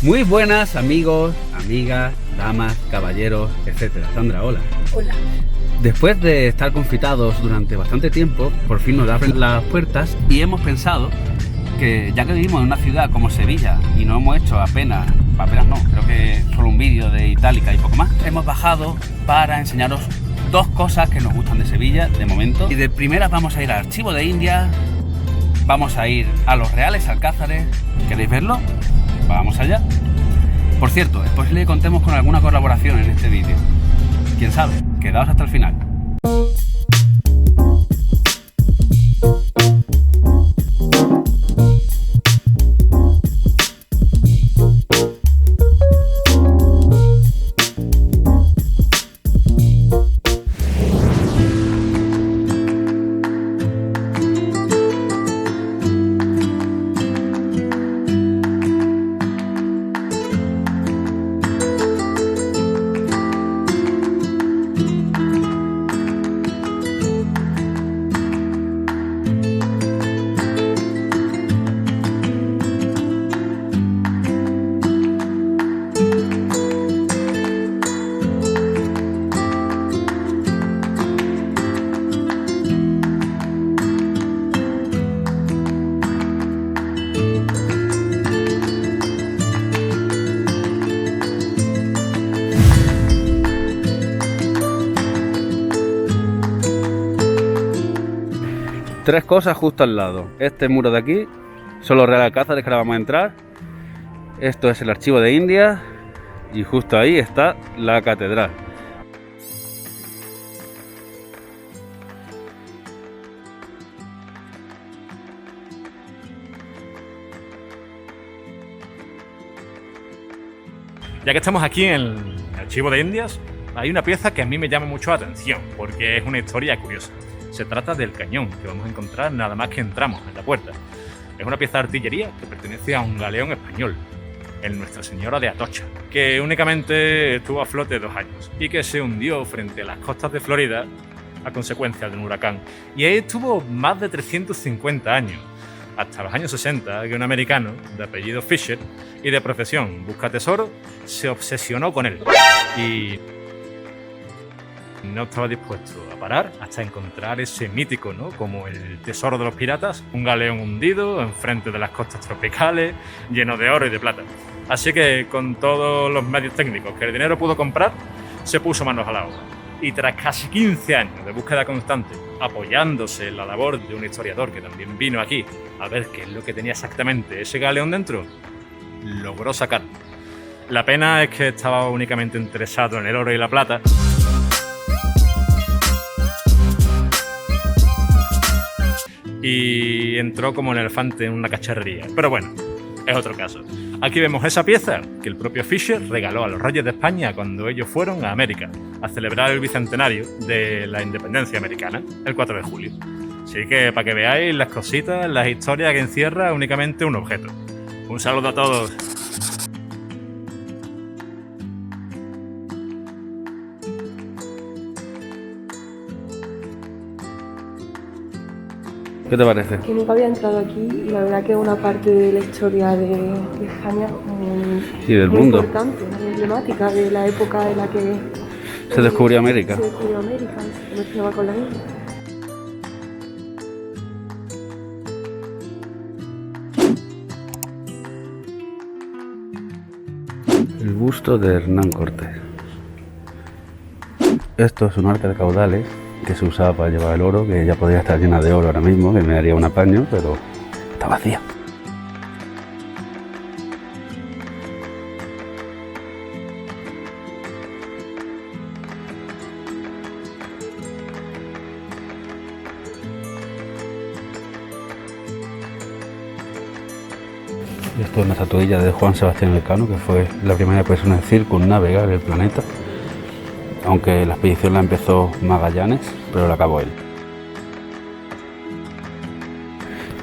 Muy buenas amigos, amigas, damas, caballeros, etcétera. Sandra, hola. Hola. Después de estar confitados durante bastante tiempo, por fin nos abren las puertas y hemos pensado que ya que vivimos en una ciudad como Sevilla y no hemos hecho apenas no, creo que solo un vídeo de Itálica y poco más, hemos bajado para enseñaros dos cosas que nos gustan de Sevilla de momento. Y de primeras vamos a ir al Archivo de Indias, vamos a ir a los Reales Alcázares. ¿Queréis verlo? Vamos allá. Por cierto, es posible que contemos con alguna colaboración en este vídeo. ¿Quién sabe? Quedaos hasta el final. Tres cosas justo al lado. Este muro de aquí son los Reales Alcázares, que ahora vamos a entrar. Esto es el Archivo de Indias y justo ahí está la catedral. Ya que estamos aquí en el Archivo de Indias, hay una pieza que a mí me llama mucho la atención porque es una historia curiosa. Se trata del cañón que vamos a encontrar nada más que entramos en la puerta. Es una pieza de artillería que pertenece a un galeón español, el Nuestra Señora de Atocha, que únicamente estuvo a flote 2 años y que se hundió frente a las costas de Florida a consecuencia de un huracán. Y ahí estuvo más de 350 años, hasta los años 60, que un americano de apellido Fisher y de profesión busca tesoro se obsesionó con él y no estaba dispuesto a parar hasta encontrar ese mítico, ¿no?, como el tesoro de los piratas, un galeón hundido enfrente de las costas tropicales, lleno de oro y de plata. Así que con todos los medios técnicos que el dinero pudo comprar, se puso manos a la obra. Y tras casi 15 años de búsqueda constante, apoyándose en la labor de un historiador que también vino aquí a ver qué es lo que tenía exactamente ese galeón dentro, logró sacarlo. La pena es que estaba únicamente interesado en el oro y la plata, y entró como un elefante en una cacharrería. Pero bueno, es otro caso. Aquí vemos esa pieza que el propio Fisher regaló a los reyes de España cuando ellos fueron a América a celebrar el bicentenario de la independencia americana, el 4 de julio. Así que para que veáis las cositas, las historias que encierra únicamente un objeto. Un saludo a todos. ¿Qué te parece? Que nunca había entrado aquí y la verdad que es una parte de la historia de España Sí, del muy mundo. importante, muy emblemática de la época en la que Se descubrió América. Se descubrió América, se mezclaba con la India. El busto de Hernán Cortés. Esto es un arca de caudales que se usaba para llevar el oro, que ya podría estar llena de oro ahora mismo, que me daría un apaño, pero está vacía. Esto es una estatuilla de Juan Sebastián Elcano, que fue la primera persona en circunnavegar el planeta, aunque la expedición la empezó Magallanes, pero la acabó él.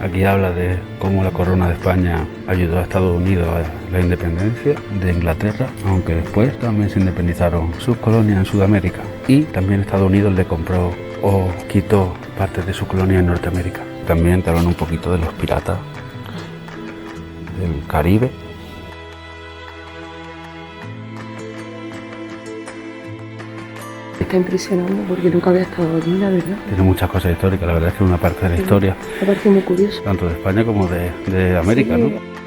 Aquí habla de cómo la corona de España ayudó a Estados Unidos a la independencia de Inglaterra, aunque después también se independizaron sus colonias en Sudamérica. Y también Estados Unidos le compró o quitó parte de su colonia en Norteamérica. También te hablan un poquito de los piratas del Caribe. Está impresionante porque nunca había estado allí, la verdad. Tiene muchas cosas históricas, la verdad es que es una parte de la historia, Me parece muy curioso. tanto de España como de América, Sí. ¿no?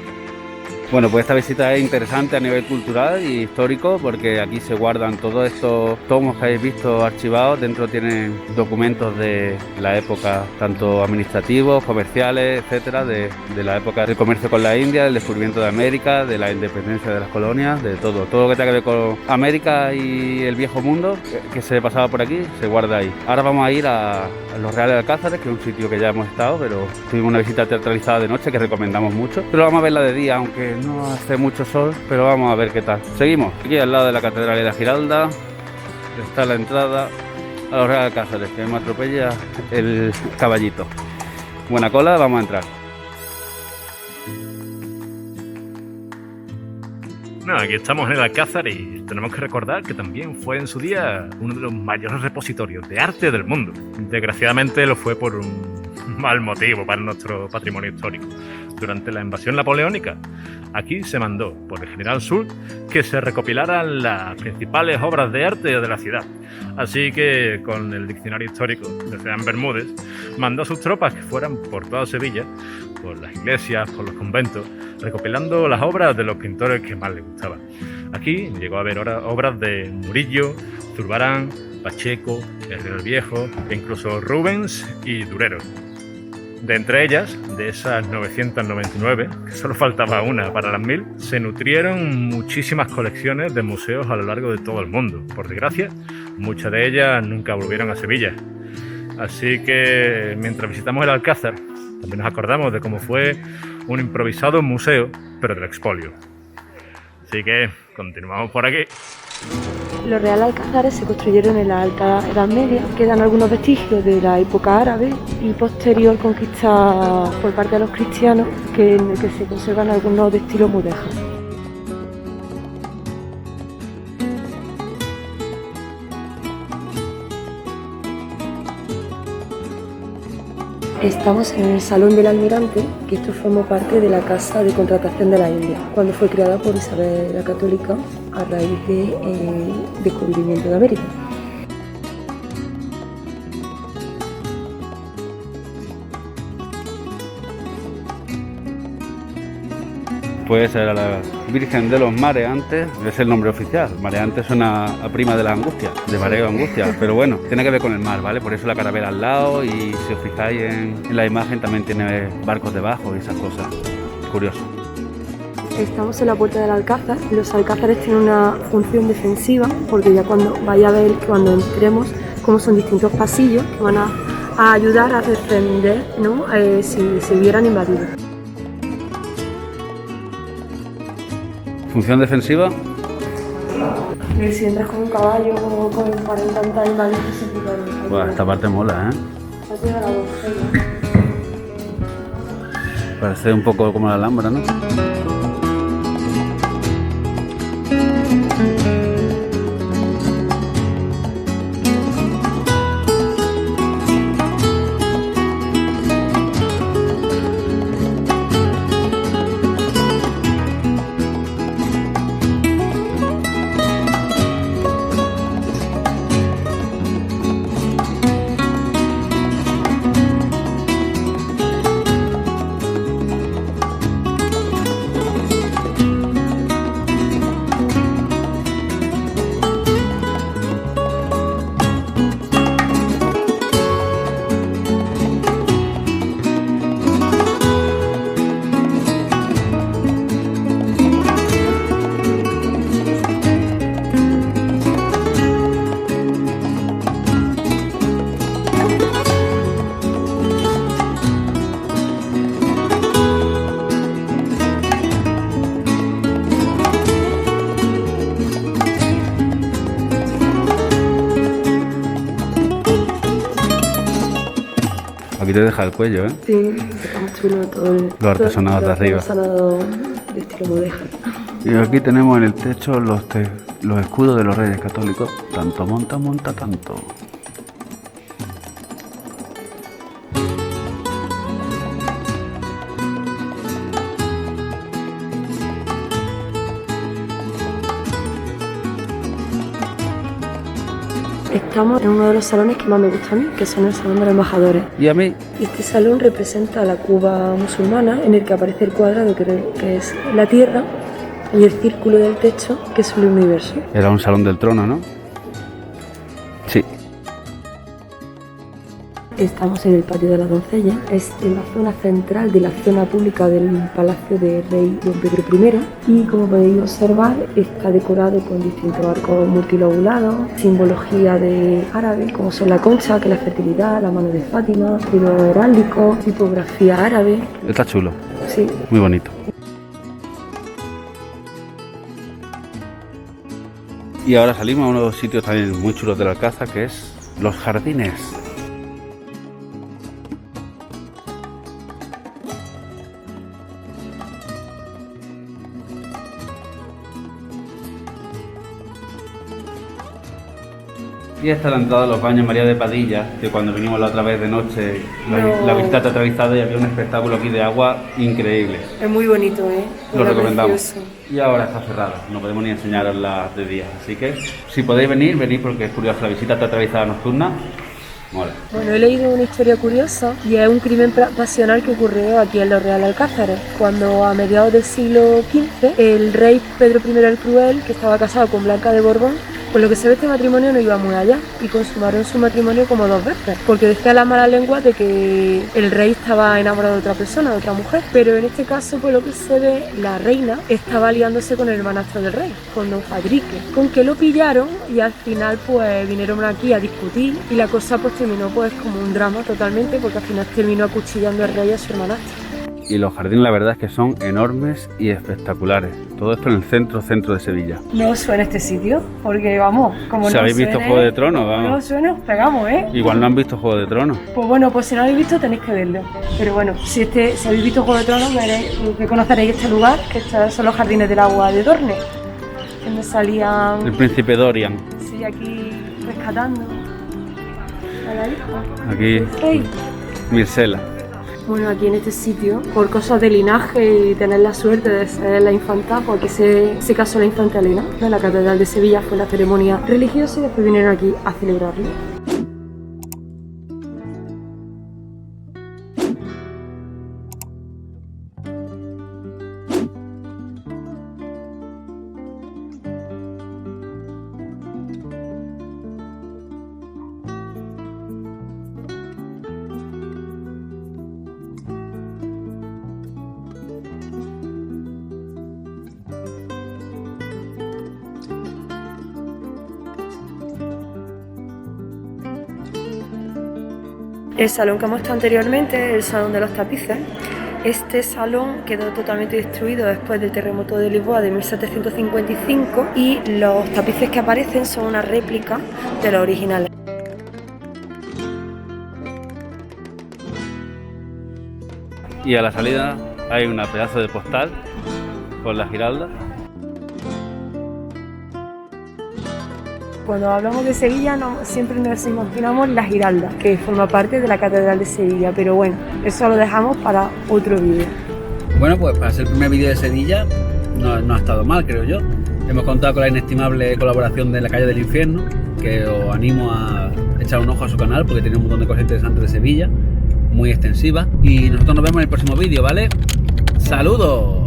Bueno, pues esta visita es interesante a nivel cultural y histórico porque aquí se guardan todos estos tomos que habéis visto archivados. Dentro tienen documentos de la época, tanto administrativos, comerciales, etcétera, de la época del comercio con la India, del descubrimiento de América, de la independencia de las colonias, de todo. Todo lo que tenga que ver con América y el viejo mundo que se pasaba por aquí, se guarda ahí. Ahora vamos a ir a los Reales Alcázares, que es un sitio que ya hemos estado, pero tuvimos una visita teatralizada de noche que recomendamos mucho. Pero vamos a verla de día, aunque no hace mucho sol, pero vamos a ver qué tal. Seguimos. Aquí al lado de la Catedral de la Giralda está la entrada a los Reales Alcázares, que me atropella el caballito. Buena cola, vamos a entrar. No, aquí estamos en el Alcázar y tenemos que recordar que también fue en su día uno de los mayores repositorios de arte del mundo. Desgraciadamente lo fue por un mal motivo para nuestro patrimonio histórico. Durante la invasión napoleónica, aquí se mandó por el general Soult que se recopilaran las principales obras de arte de la ciudad. Así que, con el diccionario histórico de Ceán Bermúdez, mandó a sus tropas que fueran por toda Sevilla, por las iglesias, por los conventos, recopilando las obras de los pintores que más les gustaban. Aquí llegó a haber obras de Murillo, Zurbarán, Pacheco, Herrero el Viejo, e incluso Rubens y Durero. De entre ellas, de esas 999, que solo faltaba una para las 1000, se nutrieron muchísimas colecciones de museos a lo largo de todo el mundo. Por desgracia, muchas de ellas nunca volvieron a Sevilla. Así que, mientras visitamos el Alcázar, también nos acordamos de cómo fue un improvisado museo, pero del expolio. Así que, continuamos por aquí. Los Reales Alcázares se construyeron en la Alta Edad Media. Quedan algunos vestigios de la época árabe y posterior conquista por parte de los cristianos, en el que se conservan algunos de estilo mudéjar. Estamos en el Salón del Almirante, que esto formó parte de la Casa de Contratación de la India, cuando fue creada por Isabel la Católica a raíz del descubrimiento de América. Pues era la Virgen de los Mareantes, es el nombre oficial. Mareantes suena a prima de la angustia, de mareo angustia, pero bueno, tiene que ver con el mar, ¿vale? Por eso la carabela al lado, y si os fijáis en la imagen también tiene barcos debajo y esas cosas. Curioso. Estamos en la puerta del Alcázar. Los alcázares tienen una función defensiva, porque ya cuando vaya a ver, cuando entremos, cómo son distintos pasillos que van a ayudar a defender, ¿no? Si se hubieran invadido. Función defensiva. Si entras con un caballo o para intentar invadir, se pican. Buah, esta parte mola, ¿eh? Ha llegado la doncella. Parece un poco como la Alhambra, ¿no? Aquí te deja el cuello, ¿eh? Sí, estamos chulos todo el... Los artesonados de arriba. Artesonado de estilo mudéjar. Y aquí tenemos en el techo los escudos de los Reyes Católicos. Tanto monta, monta tanto. Estamos en uno de los salones que más me gusta a mí, que son el Salón de los Embajadores. ¿Y a mí? Este salón representa la Cuba musulmana, en el que aparece el cuadrado que es la Tierra y el círculo del techo, que es el universo. Era un salón del trono, ¿no? Sí. Estamos en el patio de las doncellas, es en la zona central de la zona pública del Palacio del Rey Don Pedro I y como podéis observar está decorado con distintos arcos multilobulados, simbología de árabe como son la concha, que es la fertilidad, la mano de Fátima, estilo heráldico, tipografía árabe. Está chulo. Sí. Muy bonito. Y ahora salimos a uno de los sitios también muy chulos del Alcázar, que es los jardines. Y esta es la entrada de los baños María de Padilla, que cuando vinimos la otra vez de noche, la visita teatralizada y había un espectáculo aquí de agua increíble. Es muy bonito, Lo recomendamos. Y ahora está cerrada, no podemos ni enseñarosla de día. Así que si podéis venir, venid porque es curiosa la visita teatralizada nocturna. Mola. Bueno, he leído una historia curiosa y es un crimen pasional que ocurrió aquí en los Real Alcázares, cuando a mediados del siglo XV el rey Pedro I el Cruel, que estaba casado con Blanca de Borbón, por lo que se ve este matrimonio no iba muy allá y consumaron su matrimonio como 2 veces, porque decía la mala lengua de que el rey estaba enamorado de otra persona, de otra mujer, pero en este caso, por lo que se ve, la reina estaba aliándose con el hermanastro del rey, con don Fadrique, con que lo pillaron y al final pues vinieron aquí a discutir y la cosa pues terminó pues como un drama totalmente, porque al final terminó acuchillando al rey a su hermanastro. Y los jardines la verdad es que son enormes y espectaculares. Todo esto en el centro de Sevilla. No os suena este sitio, porque vamos, como si no habéis visto Juego de Tronos, vamos. No os suena, os pegamos, Igual no han visto Juego de Tronos. Pues bueno, pues si no lo habéis visto tenéis que verlo. Pero bueno, si habéis visto Juego de Tronos, que conoceréis este lugar, que estos son los jardines del agua de Dorne, donde salían... El príncipe Dorian. Sí, aquí rescatando a la hija. Aquí, Hey. Myrcella. Bueno, aquí en este sitio, por cosas de linaje y tener la suerte de ser la infanta, porque se casó la infanta Elena en la Catedral de Sevilla, fue la ceremonia religiosa y después vinieron aquí a celebrarlo. El salón que hemos estado anteriormente es el Salón de los Tapices. Este salón quedó totalmente destruido después del terremoto de Lisboa de 1755 y los tapices que aparecen son una réplica de los originales. Y a la salida hay una pedazo de postal con la Giralda. Cuando hablamos de Sevilla siempre nos imaginamos la Giralda, que forma parte de la Catedral de Sevilla, pero bueno, eso lo dejamos para otro vídeo. Bueno, pues para ser el primer vídeo de Sevilla no ha estado mal, creo yo. Hemos contado con la inestimable colaboración de La Calle del Infierno, que os animo a echar un ojo a su canal porque tiene un montón de cosas interesantes de Sevilla, muy extensivas. Y nosotros nos vemos en el próximo vídeo, ¿vale? ¡Saludos!